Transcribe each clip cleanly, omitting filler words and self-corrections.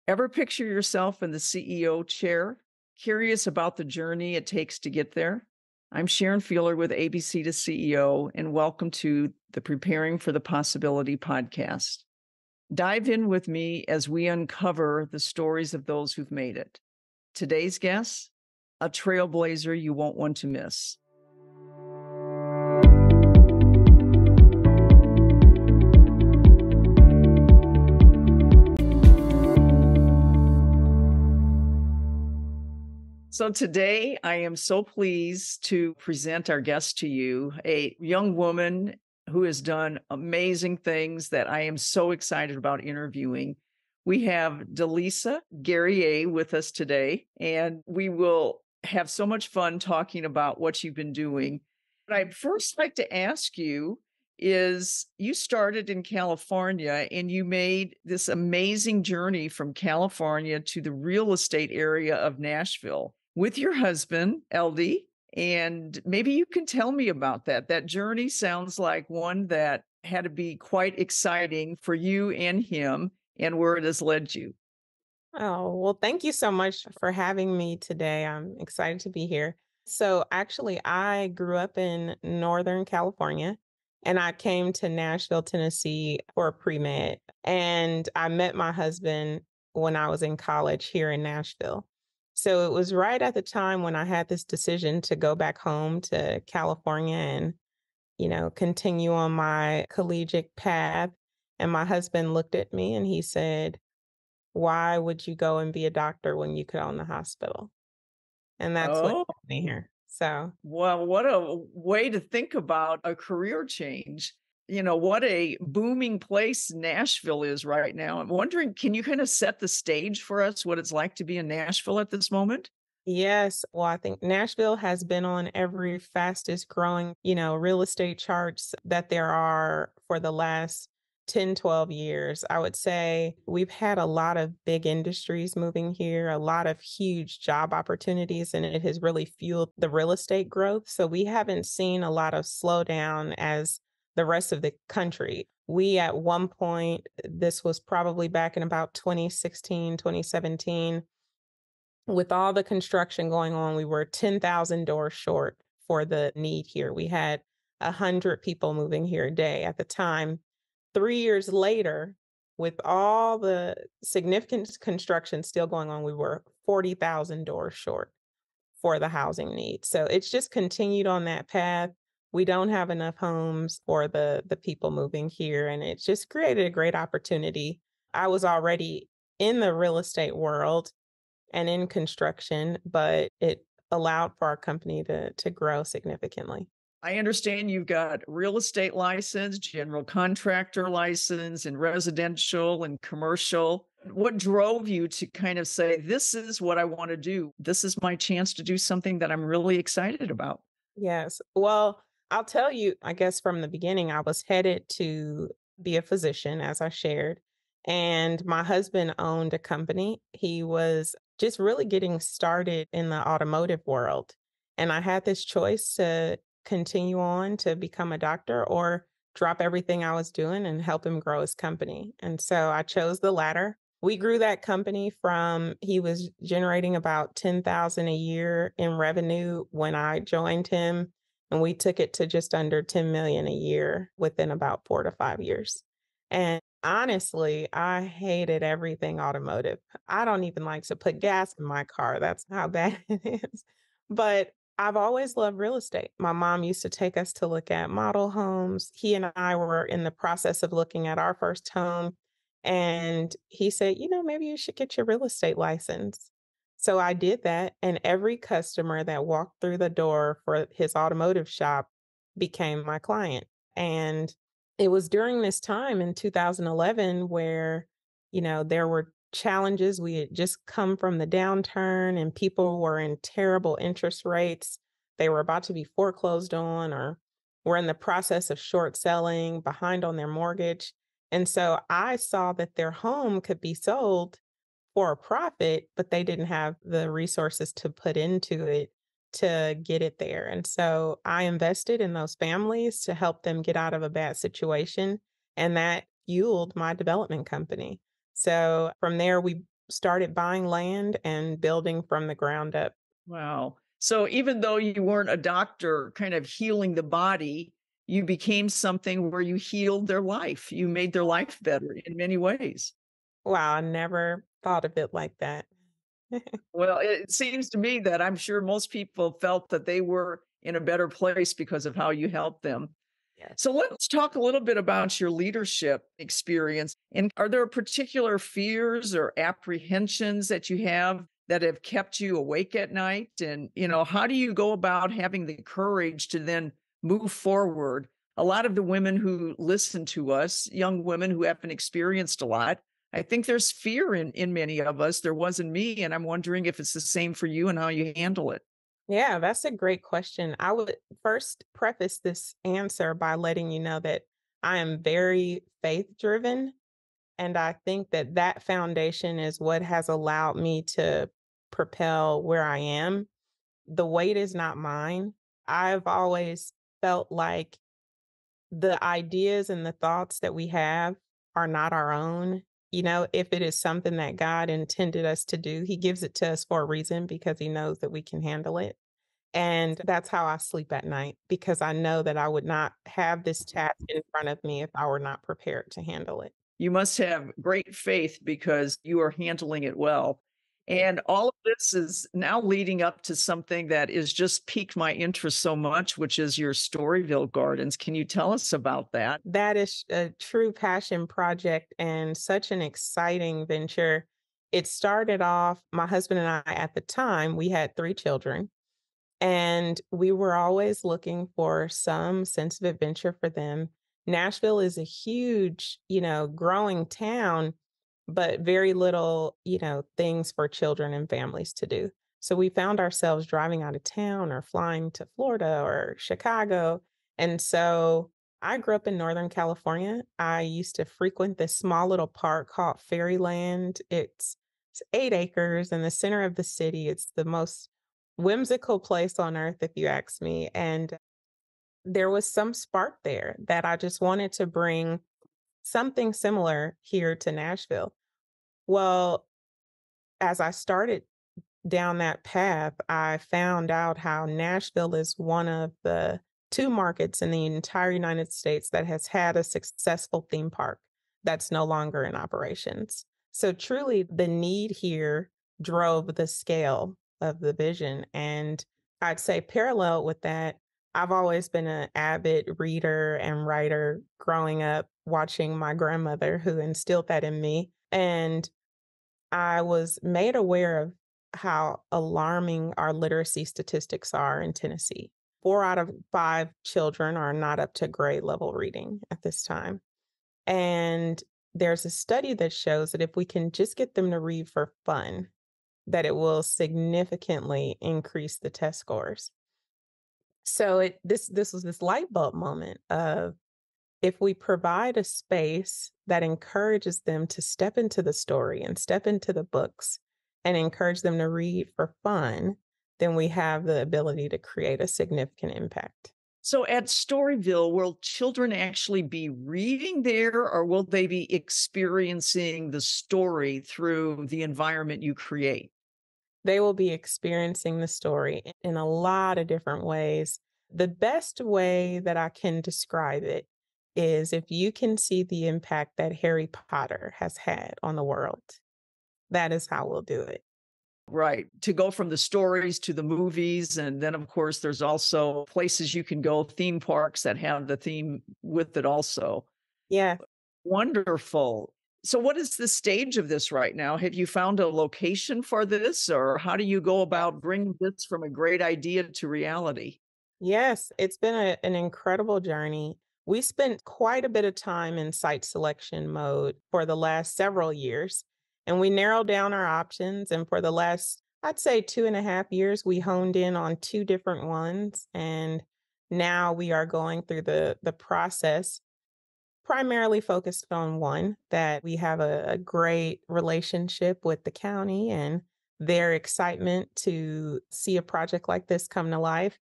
Ever picture yourself in the CEO chair? Curious about the journey it takes to get there? I'm Sharon Fiehler with ABC to CEO, and welcome to the Preparing for the Possibility podcast. Dive in with me as we uncover the stories of those who've made it. Today's guest, a trailblazer you won't want to miss. So today I am so pleased to present our guest to you, a young woman who has done amazing things that I am so excited about interviewing. We have DeLisa Guerrier with us today, and we will have so much fun talking about what you've been doing. But I'd first like to ask you is you started in California and you made this amazing journey from California to the real estate area of Nashville with your husband, LD. And maybe you can tell me about that. That journey sounds like one that had to be quite exciting for you and him and where it has led you. Oh, well, thank you so much for having me today. I'm excited to be here. So, actually, I grew up in Northern California and I came to Nashville, Tennessee for pre med. And I met my husband when I was in college here in Nashville. So, it was right at the time when I had this decision to go back home to California and, continue on my collegiate path. And my husband looked at me and he said, why would you go and be a doctor when you could own the hospital? And that's what Oh, got me here. So, well, what a way to think about a career change. What a booming place Nashville is right now. I'm wondering, can you kind of set the stage for us what it's like to be in Nashville at this moment? yes, well, I think Nashville has been on every fastest growing, real estate charts that there are for the last 10, 12 years. I would say we've had a lot of big industries moving here, a lot of huge job opportunities, and it has really fueled the real estate growth. So we haven't seen a lot of slowdown as the rest of the country. We, at one point, this was probably back in about 2016, 2017, with all the construction going on, we were 10,000 doors short for the need here. We had 100 people moving here a day at the time. 3 years later, with all the significant construction still going on, we were 40,000 doors short for the housing need. So it's just continued on that path. We don't have enough homes for the people moving here, and it's just created a great opportunity. I was already in the real estate world and in construction, but it allowed for our company to grow significantly. I understand you've got real estate license, general contractor license, and residential and commercial. What drove you to kind of say, this is what I want to do? This is my chance to do something that I'm really excited about. Yes. Well, I'll tell you, I guess from the beginning, I was headed to be a physician, as I shared. And my husband owned a company. He was just really getting started in the automotive world. And I had this choice to continue on to become a doctor or drop everything I was doing and help him grow his company. And so I chose the latter. We grew that company from he was generating about 10,000 a year in revenue when I joined him, and we took it to just under 10 million a year within about 4 to 5 years. And honestly, I hated everything automotive. I don't even like to put gas in my car. That's how bad it is. But I've always loved real estate. My mom used to take us to look at model homes. He and I were in the process of looking at our first home. And he said, maybe you should get your real estate license. So I did that. And every customer that walked through the door for his automotive shop became my client. And it was during this time in 2011 where, there were challenges. We had just come from the downturn and people were in terrible interest rates. They were about to be foreclosed on or were in the process of short selling, behind on their mortgage. And so I saw that their home could be sold for a profit, but they didn't have the resources to put into it to get it there. And so I invested in those families to help them get out of a bad situation. And that fueled my development company. So from there, we started buying land and building from the ground up. Wow. So even though you weren't a doctor kind of healing the body, you became something where you healed their life. You made their life better in many ways. Wow, I never thought of it like that. Well, it seems to me that I'm sure most people felt that they were in a better place because of how you helped them. Yes. So let's talk a little bit about your leadership experience. And are there particular fears or apprehensions that you have kept you awake at night? And, how do you go about having the courage to then move forward? A lot of the women who listen to us, young women who haven't experienced a lot, I think there's fear in many of us. There was in me. And I'm wondering if it's the same for you and how you handle it. Yeah, that's a great question. I would first preface this answer by letting you know that I am very faith driven. And I think that that foundation is what has allowed me to propel where I am. The weight is not mine. I've always felt like the ideas and the thoughts that we have are not our own. If it is something that God intended us to do, He gives it to us for a reason because He knows that we can handle it. And that's how I sleep at night because I know that I would not have this task in front of me if I were not prepared to handle it. You must have great faith because you are handling it well. And all of this is now leading up to something that is just piqued my interest so much, which is your Storyville Gardens. Can you tell us about that? That is a true passion project and such an exciting venture. It started off, my husband and I at the time, we had 3 children, and we were always looking for some sense of adventure for them. Nashville is a huge, growing town, but very little, things for children and families to do. So we found ourselves driving out of town or flying to Florida or Chicago. And so I grew up in Northern California. I used to frequent this small little park called Fairyland. It's 8 acres in the center of the city. It's the most whimsical place on earth, if you ask me. And there was some spark there that I just wanted to bring something similar here to Nashville. Well, as I started down that path, I found out how Nashville is one of the 2 markets in the entire United States that has had a successful theme park that's no longer in operations. So truly the need here drove the scale of the vision. And I'd say parallel with that, I've always been an avid reader and writer growing up, watching my grandmother who instilled that in me. And I was made aware of how alarming our literacy statistics are in Tennessee. 4 out of 5 children are not up to grade level reading at this time. And there's a study that shows that if we can just get them to read for fun, that it will significantly increase the test scores. So this was this light bulb moment of if we provide a space that encourages them to step into the story and step into the books and encourage them to read for fun, then we have the ability to create a significant impact. So at Storyville, will children actually be reading there or will they be experiencing the story through the environment you create? They will be experiencing the story in a lot of different ways. The best way that I can describe it is if you can see the impact that Harry Potter has had on the world, that is how we'll do it. Right. To go from the stories to the movies. And then, of course, there's also places you can go, theme parks that have the theme with it also. Yeah. Wonderful. So, what is the stage of this right now? Have you found a location for this, or how do you go about bringing this from a great idea to reality? Yes, it's been an incredible journey. We spent quite a bit of time in site selection mode for the last several years, and we narrowed down our options. And for the last, I'd say 2.5 years, we honed in on 2 different ones. And now we are going through the process, primarily focused on one that we have a great relationship with the county and their excitement to see a project like this come to life.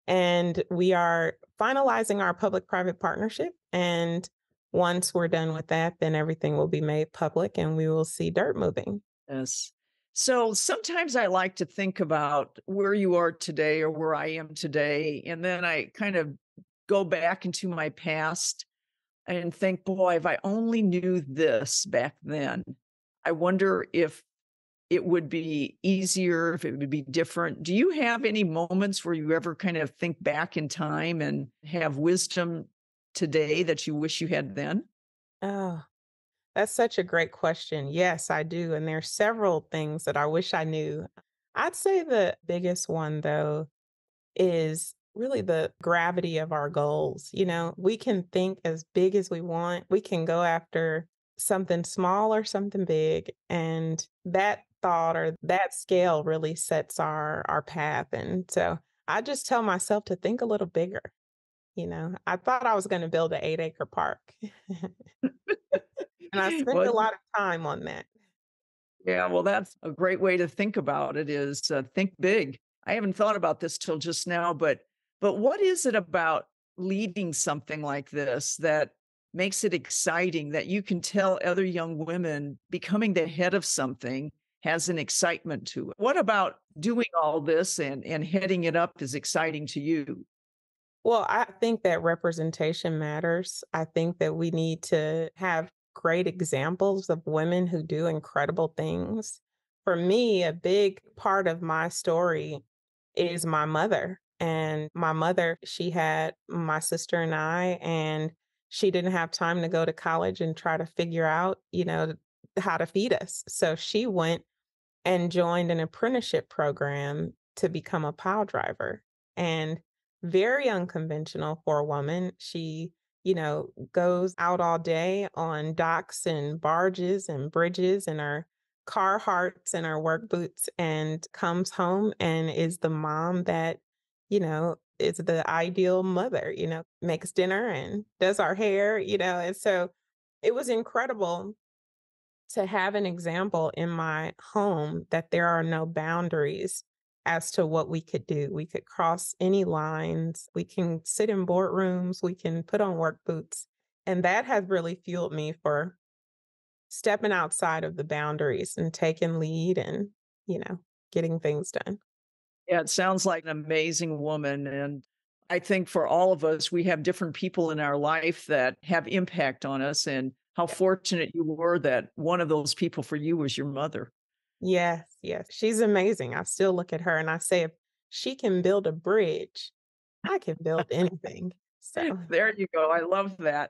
And we are finalizing our public private partnership. And once we're done with that, then everything will be made public and we will see dirt moving. Yes. So sometimes I like to think about where you are today or where I am today. And then I kind of go back into my past and think, boy, if I only knew this back then, I wonder if it would be easier, if it would be different. Do you have any moments where you ever kind of think back in time and have wisdom today that you wish you had then? Oh, that's such a great question. Yes, I do. And there's several things that I wish I knew. I'd say the biggest one, though, is really the gravity of our goals. We can think as big as we want, we can go after something small or something big. And that thought or that scale really sets our path. And so I just tell myself to think a little bigger. I thought I was going to build an 8-acre park. And I spent Well, a lot of time on that. yeah, well, that's a great way to think about it is think big. I haven't thought about this till just now, but what is it about leading something like this that makes it exciting that you can tell other young women becoming the head of something has an excitement to it? What about doing all this and heading it up is exciting to you? Well, I think that representation matters. I think that we need to have great examples of women who do incredible things. For me, a big part of my story is my mother. And my mother, she had my sister and I, and she didn't have time to go to college and try to figure out, how to feed us. So she went and joined an apprenticeship program to become a pile driver. And very unconventional for a woman. She, goes out all day on docks and barges and bridges in her Carhartts and her work boots and comes home and is the mom that, is the ideal mother, makes dinner and does our hair, and so it was incredible to have an example in my home that there are no boundaries as to what we could do. We could cross any lines. We can sit in boardrooms. We can put on work boots. And that has really fueled me for stepping outside of the boundaries and taking lead and, you know, getting things done. Yeah, it sounds like an amazing woman. And I think for all of us, we have different people in our life that have impact on us. And how fortunate you were that one of those people for you was your mother. Yes, yes. She's amazing. I still look at her and I say, if she can build a bridge, I can build anything. So, There you go. I love that.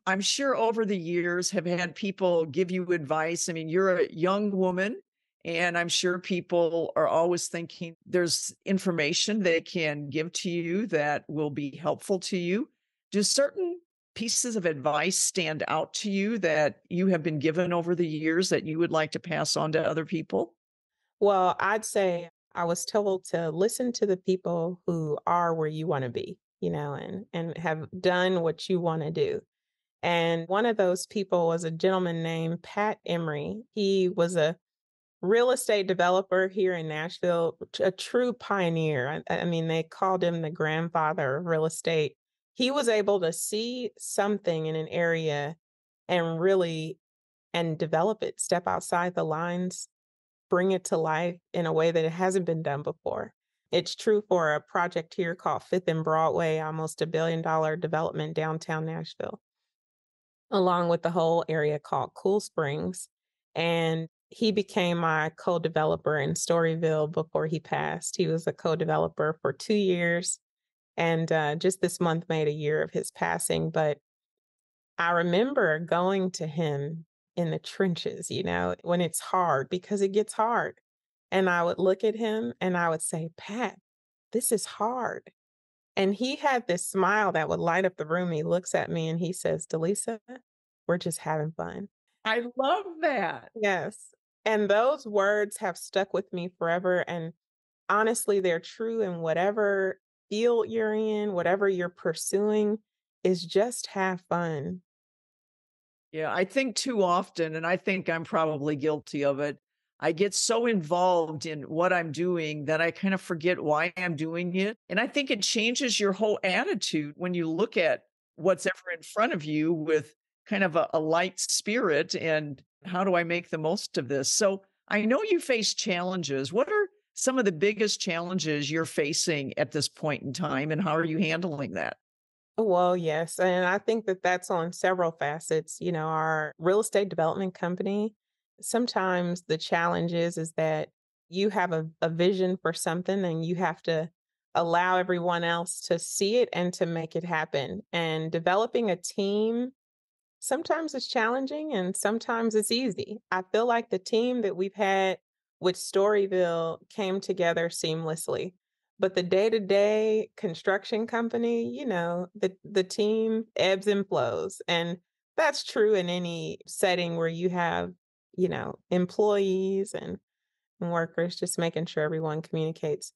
I'm sure over the years have had people give you advice. I mean, you're a young woman, and I'm sure people are always thinking there's information they can give to you that will be helpful to you. Do certain pieces of advice stand out to you that you have been given over the years that you would like to pass on to other people? well, I'd say I was told to listen to the people who are where you want to be, and have done what you want to do. And one of those people was a gentleman named Pat Emery. He was a real estate developer here in Nashville, a true pioneer. I mean, they called him the grandfather of real estate. He was able to see something in an area and really and develop it, step outside the lines, bring it to life in a way that it hasn't been done before. It's true for a project here called Fifth and Broadway, almost $1 billion development downtown Nashville, along with the whole area called Cool Springs. And he became my co-developer in Storyville before he passed. He was a co-developer for 2 years, and just this month made a year of his passing. But I remember going to him in the trenches, when it's hard, because it gets hard. And I would look at him and I would say, Pat, this is hard. And he had this smile that would light up the room. He looks at me and he says, DeLisa, we're just having fun. I love that. Yes. And those words have stuck with me forever. And honestly, they're true in whatever field you're in, whatever you're pursuing, is just have fun. Yeah, I think too often, and I think I'm probably guilty of it. I get so involved in what I'm doing that I kind of forget why I'm doing it. And I think it changes your whole attitude when you look at what's ever in front of you with kind of a light spirit and how do I make the most of this? So, I know you face challenges. What are some of the biggest challenges you're facing at this point in time, and how are you handling that? Well, yes. And I think that that's on several facets. Our real estate development company, sometimes the challenge is that you have a vision for something and you have to allow everyone else to see it and to make it happen. And developing a team, sometimes it's challenging and sometimes it's easy. I feel like the team that we've had with Storyville came together seamlessly. But the day-to-day construction company, the team ebbs and flows. And that's true in any setting where you have, employees and workers, just making sure everyone communicates.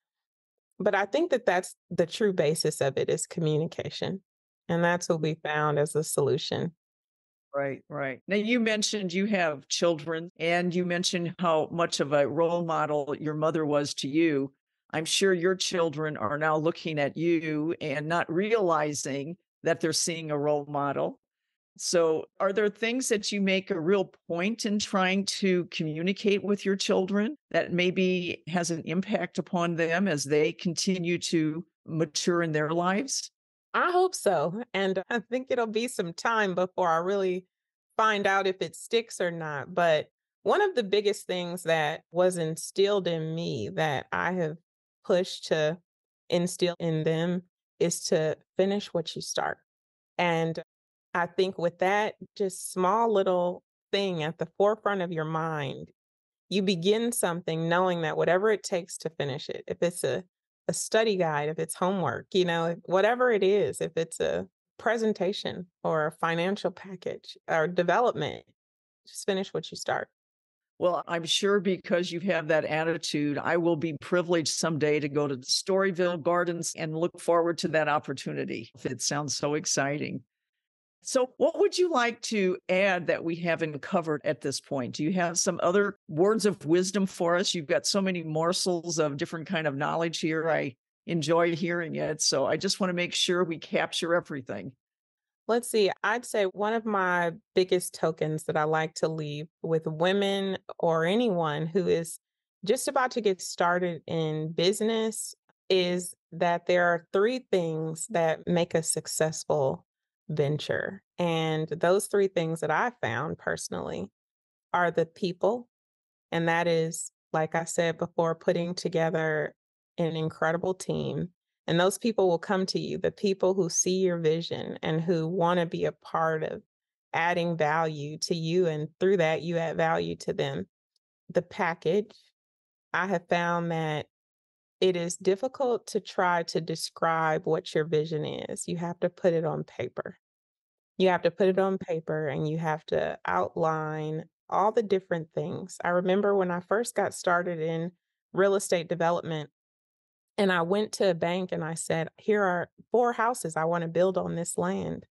But I think that that's the true basis of it is communication. And that's what we found as a solution. Right, right. Now, you mentioned you have children, and you mentioned how much of a role model your mother was to you. I'm sure your children are now looking at you and not realizing that they're seeing a role model. So, are there things that you make a real point in trying to communicate with your children that maybe has an impact upon them as they continue to mature in their lives? I hope so, and I think it'll be some time before I really find out if it sticks or not, but one of the biggest things that was instilled in me that I have pushed to instill in them is to finish what you start, and I think with that just small little thing at the forefront of your mind, you begin something knowing that whatever it takes to finish it, if it's a study guide, if it's homework, whatever it is, if it's a presentation or a financial package or development, just finish what you start. Well, I'm sure because you have that attitude, I will be privileged someday to go to the Storyville Gardens and look forward to that opportunity. It sounds so exciting. So, what would you like to add that we haven't covered at this point? Do you have some other words of wisdom for us? You've got so many morsels of different kind of knowledge here. I enjoy hearing it. So, I just want to make sure we capture everything. Let's see. I'd say one of my biggest tokens that I like to leave with women or anyone who is just about to get started in business is that there are three things that make a successful venture. And those three things that I found personally are the people, and that is, like I said before, putting together an incredible team. And those people will come to you, the people who see your vision and who want to be a part of adding value to you. And through that, you add value to them. The package, I have found that it is difficult to try to describe what your vision is. You have to put it on paper. You have to put it on paper and you have to outline all the different things. I remember when I first got started in real estate development and I went to a bank and I said, "Here are 4 houses I want to build on this land."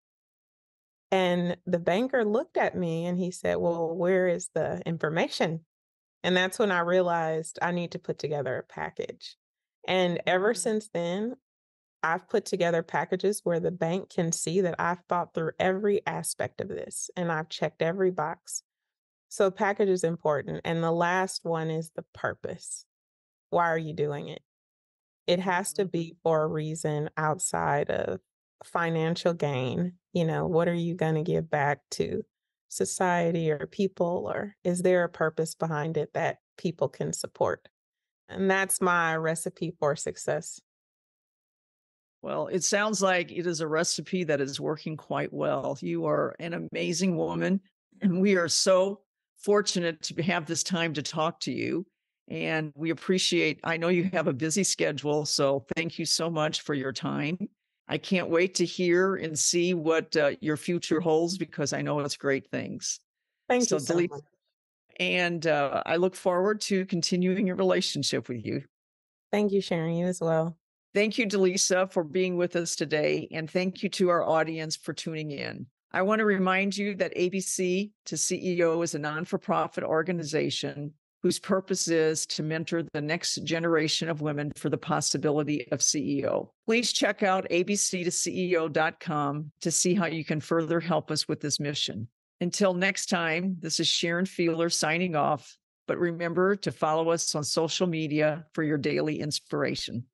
And the banker looked at me and he said, "Well, where is the information?" And that's when I realized I need to put together a package. And ever since then, I've put together packages where the bank can see that I've thought through every aspect of this and I've checked every box. So package is important. And the last one is the purpose. Why are you doing it? It has to be for a reason outside of financial gain. What are you going to give back to society or people? Or is there a purpose behind it that people can support? And that's my recipe for success. Well, it sounds like it is a recipe that is working quite well. You are an amazing woman, and we are so fortunate to have this time to talk to you. And we appreciate, I know you have a busy schedule, so thank you so much for your time. I can't wait to hear and see what your future holds because I know it's great things. Thank you So, so delete, much. and I look forward to continuing your relationship with you. Thank you, Sharon. You as well. Thank you, DeLisa, for being with us today. And thank you to our audience for tuning in. I want to remind you that ABC to CEO is a non for profit organization whose purpose is to mentor the next generation of women for the possibility of CEO. Please check out abc2ceo.com to see how you can further help us with this mission. Until next time, this is Sharon Fiehler signing off. But remember to follow us on social media for your daily inspiration.